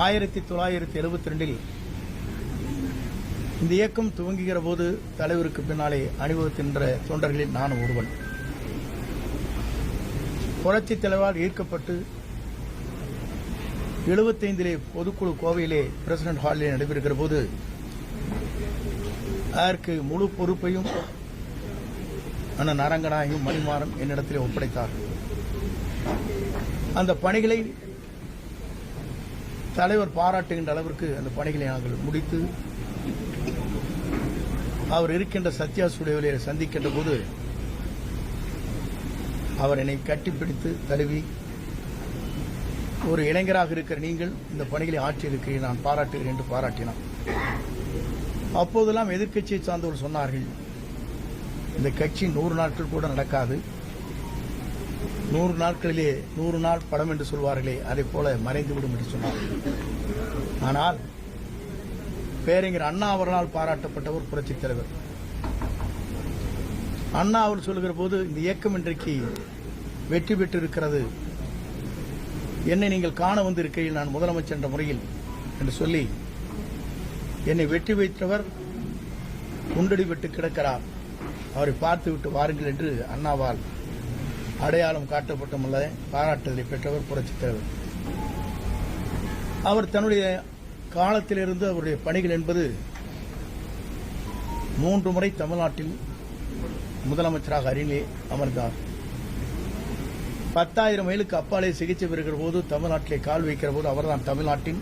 1972 இந்த இயக்கம் துவங்குகிற போது தலைவருக்கு பின்னாலே அணிவகுக்கின்ற தொண்டர்களில் நான் ஒருவன். புரட்சித் தலைவரால் ஈர்க்கப்பட்டு 75 பொதுக்குழு கோவையிலே பிரசிடென்ட் ஹாலிலே நடைபெறுகிற போது அதற்கு முழு பொறுப்பையும் அண்ணன் அரங்கநாயகம் மணிமாறன் என்னிடத்திலே ஒப்படைத்தார். அந்த பணிகளை தலைவர் பாராட்டுகின்ற அளவிற்கு அந்த பணிகளை நாங்கள் முடித்து அவர் இருக்கின்ற சத்யா ஸ்டுடியோவிலே சந்திக்கின்ற போது அவர் என்னை கட்டிப்பிடித்து தழுவி, ஒரு இளைஞராக இருக்கிற நீங்கள் இந்த பணிகளை ஆற்றியிருக்கிறீர்கள், நான் பாராட்டுகிறேன் என்று பாராட்டினார். அப்போதெல்லாம் எதிர்க்கட்சியை சார்ந்தவர் சொன்னார்கள், இந்த கட்சி 100 நாட்கள் கூட நடக்காது, 100 நாட்களிலே 100 நாள் படம் என்று சொல்வார்களே அதை போல மறைந்துவிடும் என்று சொன்னார். ஆனால் பேரறிஞர் அண்ணா அவர்களால் பாராட்டப்பட்டவர் புரட்சித் தலைவர். அண்ணா அவர் சொல்லுகிற போது, இந்த இயக்கம் இன்றைக்கு வெற்றி பெற்றிருக்கிறது, என்னை நீங்கள் காண வந்திருக்கையில் நான் முதலமைச்சர் என்ற முறையில் என்று சொல்லி என்னை வெற்றி வைத்தவர் குண்டடி விட்டு கிடக்கிறார், அவரை பார்த்துவிட்டு வாருங்கள் என்று அண்ணாவால் அடையாளம் காட்டப்பட்டுள்ள பாராட்டுதலை பெற்றவர் புரட்சித் தலைவர். அவர் தன்னுடைய காலத்திலிருந்து அவருடைய பணிகள் என்பது 3 முறை தமிழ்நாட்டில் முதலமைச்சராக அருகிலே அமர்ந்தார். 10,000 மைலுக்கு அப்பாலே சிகிச்சை பெறுகிற போது தமிழ்நாட்டிலே கால் வைக்கிற போது அவர்தான் தமிழ்நாட்டின்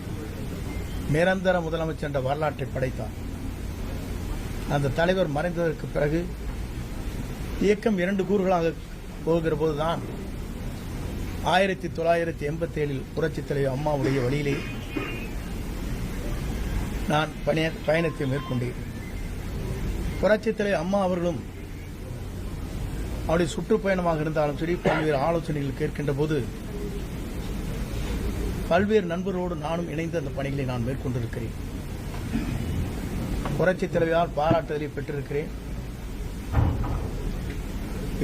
நிரந்தர முதலமைச்சர் என்ற வரலாற்றை படைத்தார். அந்த தலைவர் மறைந்ததற்கு பிறகு இயக்கம் 2 கூறுகளாக போகிற போதுதான் 1987 புரட்சித் தலைவர் அம்மாவுடைய வழியிலே நான் பயணத்தை மேற்கொண்டேன். புரட்சித் தலைவர் அம்மா அவர்களும் அவருடைய சுற்றுப்பயணமாக இருந்தாலும் சரி, பல்வேறு ஆலோசனைகள் கேட்கின்ற போது பல்வேறு நண்பர்களோடு நானும் இணைந்து அந்த பணிகளை நான் மேற்கொண்டிருக்கிறேன். புரட்சித் தலைவரால் பாராட்டுதலை பெற்றிருக்கிறேன்.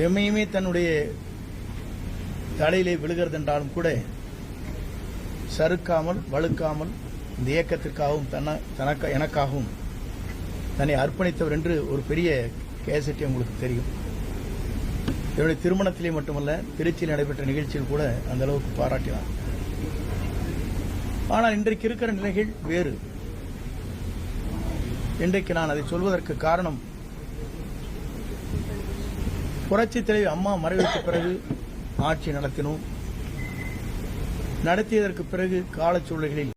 எம்மையுமே தன்னுடைய தலையிலே விழுகிறது என்றாலும் கூட சறுக்காமல் வழுக்காமல் இந்த இயக்கத்திற்காகவும் எனக்காகவும் தன்னை அர்ப்பணித்தவர் என்று ஒரு பெரிய கேசட்டை உங்களுக்கு தெரியும். என்னுடைய திருமணத்திலே மட்டுமல்ல, திருச்சியில் நடைபெற்ற நிகழ்ச்சியில் கூட அந்த அளவுக்கு பாராட்டினார். ஆனால் இன்றைக்கு இருக்கிற நிலைகள் வேறு. இன்றைக்கு நான் அதை சொல்வதற்கு காரணம், புரட்சித் தலைவர் அம்மா மறைவுக்கு பிறகு ஆட்சி நடத்தினோம். நடத்தியதற்கு பிறகு காலச்சூழல்களில்